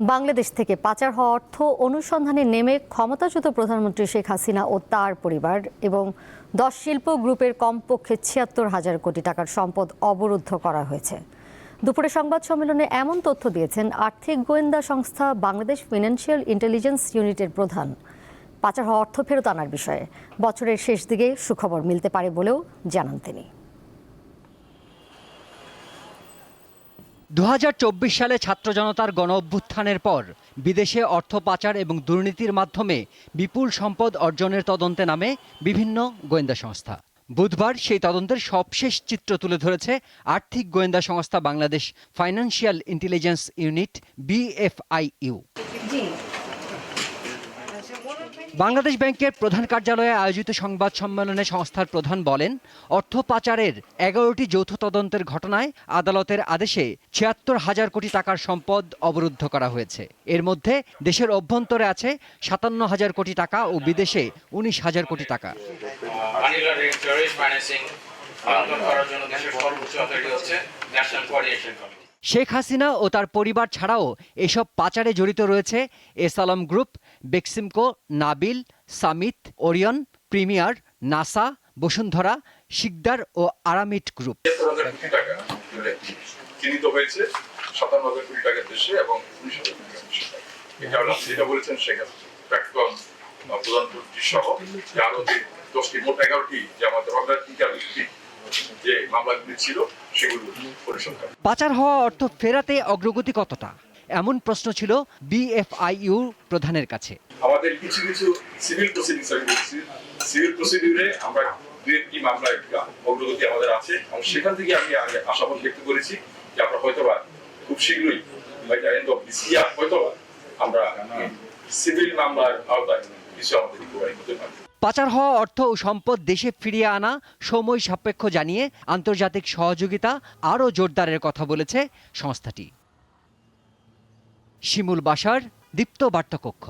বাংলাদেশ থেকে পাচার হওয়া অর্থ অনুসন্ধানে নেমে ক্ষমতাচ্যুত প্রধানমন্ত্রী শেখ হাসিনা ও তার পরিবার এবং 10 শিল্প গ্রুপের কমপক্ষে ৭৬,০০০ কোটি টাকার সম্পদ অবরুদ্ধ করা হয়েছে। দুপুরে সংবাদ সম্মেলনে এমন তথ্য দিয়েছেন আর্থিক গোয়েন্দা সংস্থা বাংলাদেশ ফিনান্সিয়াল ইন্টেলিজেন্স ইউনিটের প্রধান। পাচার হওয়া অর্থ ফেরত আনার বিষয়ে বছরের শেষ দিকে সুখবর মিলতে পারে বলেও জানান তিনি। ২০২৪ সালে ছাত্র জনতার গণ অভ্যুত্থানের পর বিদেশে অর্থ পাচার এবং দুর্নীতির মাধ্যমে বিপুল সম্পদ অর্জনের তদন্তে নামে বিভিন্ন গোয়েন্দা সংস্থা। বুধবার সেই তদন্তের সবশেষ চিত্র তুলে ধরেছে আর্থিক গোয়েন্দা সংস্থা Bangladesh financial intelligence unit BFIU। Bangladesh ব্যাংকের প্রধান কার্যালয়ে আয়োজিত সংবাদ সম্মেলনে সংস্থার প্রধান বলেন, অর্থ পাচারের ১১টি যৌথ তদন্তের ঘটনায় আদালতের আদেশে ৭৬,০০০ কোটি টাকার সম্পদ অবরুদ্ধ করা হয়েছে। এর মধ্যে দেশের অভ্যন্তরে আছে ৫৭,০০০ কোটি টাকা ও বিদেশে ১৯,০০০ কোটি টাকা। শেখ হাসিনা ও তার পরিবার ছাড়াও এসব পাচারে জড়িত রয়েছে এসালাম গ্রুপ, বেক্সিমকো, নাবিল, সামিত, ওরিয়ন, প্রিমিয়ার, নাসা, বসুন্ধরা, শিকদার ও আরামিট গ্রুপ। পাচার হওয়া অর্থ ফেরাতে অগ্রগতি কতটা, এমন প্রশ্ন ছিল BFIU প্রধানের কাছে। আমাদের কিছু কিছু সিভিল প্রসিডিউরে আমরা দুই মামলায় অগ্রগতি আমাদের আছে এবং সেখান থেকে আমি আশাবাদ ব্যক্ত করেছি যে আমরা হয়তোবা খুব শীঘ্রই হয়তোবা আমরা সিভিল মামলার আওতায় কিছু আমাদের রিকভারি করতে পারব। পাচার হওয়া অর্থ ও সম্পদ দেশে ফিরিয়ে আনা সময় সাপেক্ষ জানিয়ে আন্তর্জাতিক সহযোগিতা আরও জোরদারের কথা বলেছে সংস্থাটি। শিমুল বাশার, দীপ্ত বার্তা কক্ষ।